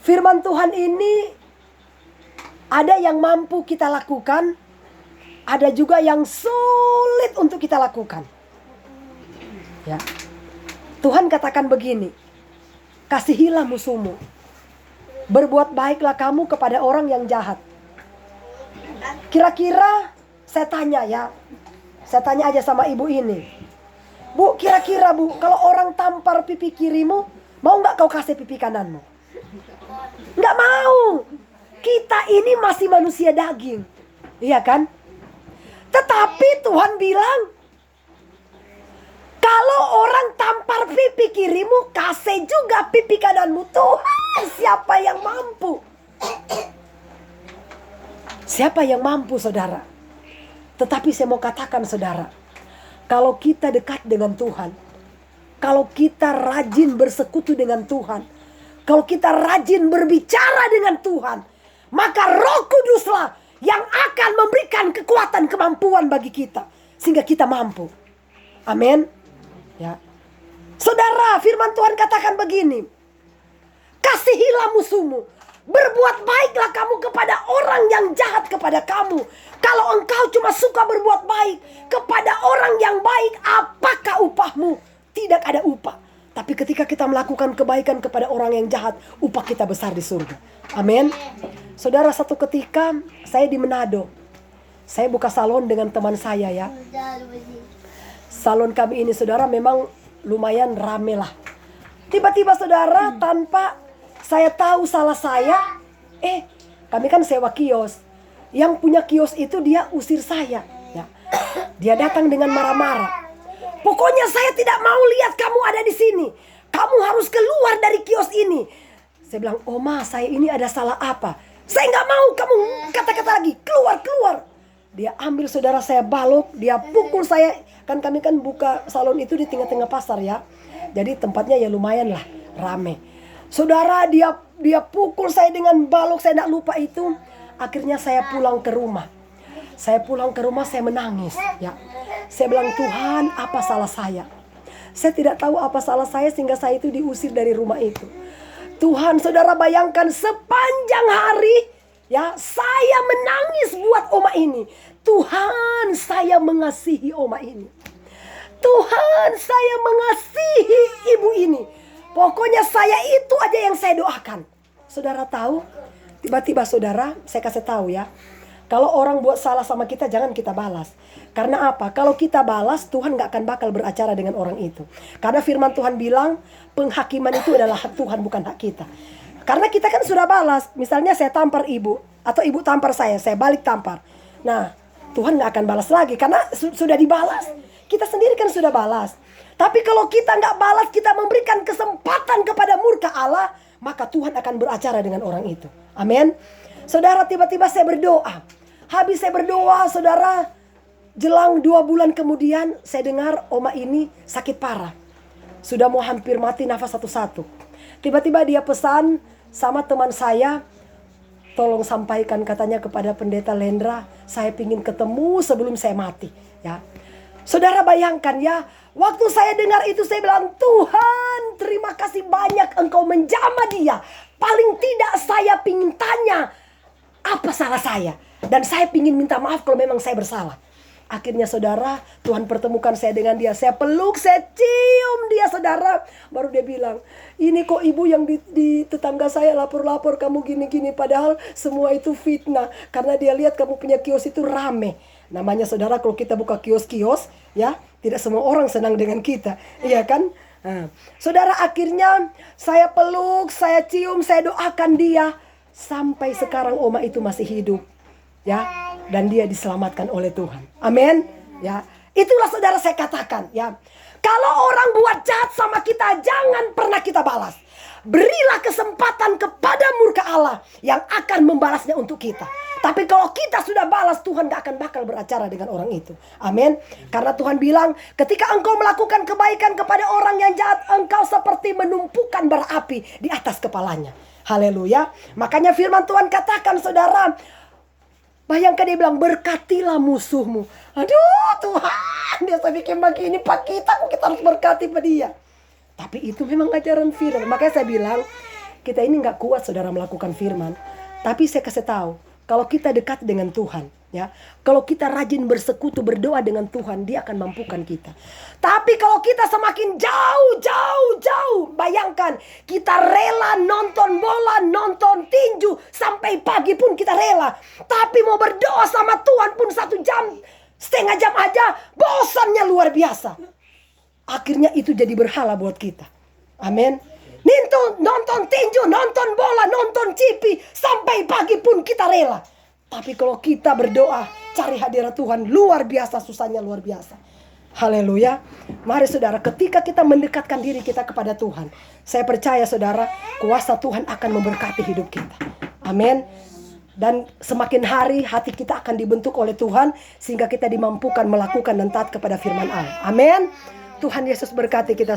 Firman Tuhan ini ada yang mampu kita lakukan, ada juga yang sulit untuk kita lakukan. Ya. Tuhan katakan begini, kasihilah musuhmu, berbuat baiklah kamu kepada orang yang jahat. Kira-kira saya tanya ya, saya tanya aja sama ibu ini, Bu, kira-kira Bu, kalau orang tampar pipi kirimu, mau gak kau kasih pipi kananmu? Nggak mau. Kita ini masih manusia daging, iya kan? Tetapi Tuhan bilang, kalau orang tampar pipi kirimu, kasih juga pipi kananmu. Tuhan, siapa yang mampu? Siapa yang mampu, saudara? Tetapi saya mau katakan, saudara, kalau kita dekat dengan Tuhan, kalau kita rajin bersekutu dengan Tuhan, kalau kita rajin berbicara dengan Tuhan, maka Roh Kuduslah yang akan memberikan kekuatan, kemampuan bagi kita, sehingga kita mampu. Amin. Ya. Saudara, firman Tuhan katakan begini, kasihilah musuhmu, berbuat baiklah kamu kepada orang yang jahat kepada kamu. Kalau engkau cuma suka berbuat baik kepada orang yang baik, apakah upahmu? Tidak ada upah. Tapi ketika kita melakukan kebaikan kepada orang yang jahat, upah kita besar di surga. Amin. Saudara, satu ketika saya di Manado, saya buka salon dengan teman saya ya. Salon kami ini, saudara, memang lumayan rame lah. Tiba-tiba, saudara, tanpa saya tahu salah saya, kami kan sewa kios. Yang punya kios itu dia usir saya ya. Dia datang dengan marah-marah. Pokoknya saya tidak mau lihat kamu ada di sini. Kamu harus keluar dari kios ini. Saya bilang, Oma, saya ini ada salah apa? Saya nggak mau kamu kata-kata lagi. Keluar, keluar. Dia ambil, saudara, saya balok. Dia pukul saya. Kan kami kan buka salon itu di tengah-tengah pasar ya. Jadi tempatnya ya lumayan lah, rame. Saudara, dia pukul saya dengan balok. Saya tidak lupa itu. Akhirnya saya pulang ke rumah. Saya pulang ke rumah, saya menangis ya. Saya bilang, Tuhan, apa salah saya? Saya tidak tahu apa salah saya sehingga saya itu diusir dari rumah itu. Tuhan, saudara, bayangkan sepanjang hari ya, saya menangis buat oma ini. Tuhan, saya mengasihi oma ini. Tuhan, saya mengasihi ibu ini. Pokoknya saya itu aja yang saya doakan. Saudara tahu, tiba-tiba, saudara, saya kasih tahu ya, kalau orang buat salah sama kita, jangan kita balas. Karena apa? Kalau kita balas, Tuhan gak akan bakal beracara dengan orang itu. Karena firman Tuhan bilang, penghakiman itu adalah hak Tuhan, bukan hak kita. Karena kita kan sudah balas. Misalnya saya tampar ibu, atau ibu tampar saya balik tampar. Nah, Tuhan gak akan balas lagi, karena sudah dibalas. Kita sendiri kan sudah balas. Tapi kalau kita gak balas, kita memberikan kesempatan kepada murka Allah, maka Tuhan akan beracara dengan orang itu. Amin. Saudara, tiba-tiba saya berdoa. Habis saya berdoa, saudara, jelang 2 bulan kemudian saya dengar oma ini sakit parah. Sudah mau hampir mati nafas satu-satu. Tiba-tiba dia pesan sama teman saya, tolong sampaikan katanya kepada pendeta Lendra, saya ingin ketemu sebelum saya mati. Ya, saudara, bayangkan ya, waktu saya dengar itu saya bilang, Tuhan, terima kasih banyak engkau menjamah dia. Paling tidak saya ingin tanya, apa salah saya? Dan saya ingin minta maaf kalau memang saya bersalah. Akhirnya, saudara, Tuhan pertemukan saya dengan dia. Saya peluk, saya cium dia, saudara. Baru dia bilang, ini kok ibu yang di tetangga saya lapor-lapor kamu gini-gini. Padahal semua itu fitnah. Karena dia lihat kamu punya kios itu rame. Namanya, saudara, kalau kita buka kios-kios, ya, tidak semua orang senang dengan kita. Iya kan? Nah, saudara, akhirnya saya peluk, saya cium, saya doakan dia. Sampai sekarang oma itu masih hidup. Ya, dan dia diselamatkan oleh Tuhan. Amin. Ya, itulah, saudara, saya katakan ya. Kalau orang buat jahat sama kita, jangan pernah kita balas. Berilah kesempatan kepada murka Allah yang akan membalasnya untuk kita. Tapi kalau kita sudah balas, Tuhan gak akan bakal beracara dengan orang itu. Amin. Karena Tuhan bilang, ketika engkau melakukan kebaikan kepada orang yang jahat, engkau seperti menumpukan bara api di atas kepalanya. Haleluya. Makanya firman Tuhan katakan, saudara, bayangkan dia bilang, berkatilah musuhmu. Aduh Tuhan, dia saya bikin begini, Pak, kita harus berkati pada dia. Tapi itu memang ajaran firman. Makanya saya bilang, kita ini nggak kuat saudara melakukan firman. Tapi saya kasih tahu, kalau kita dekat dengan Tuhan, ya, kalau kita rajin bersekutu, berdoa dengan Tuhan, Dia akan mampukan kita. Tapi kalau kita semakin jauh, bayangkan kita rela nonton bola, nonton tinju sampai pagi pun kita rela. Tapi mau berdoa sama Tuhan pun 1 jam, setengah jam aja, bosannya luar biasa. Akhirnya itu jadi berhala buat kita. Amin. Nonton tinju, nonton bola, nonton TV sampai pagi pun kita rela. Tapi kalau kita berdoa, cari hadirat Tuhan, luar biasa, susahnya luar biasa. Haleluya. Mari saudara, ketika kita mendekatkan diri kita kepada Tuhan, saya percaya saudara, kuasa Tuhan akan memberkati hidup kita. Amin. Dan semakin hari hati kita akan dibentuk oleh Tuhan, sehingga kita dimampukan melakukan dan taat kepada firman Allah. Amin. Tuhan Yesus berkati kita.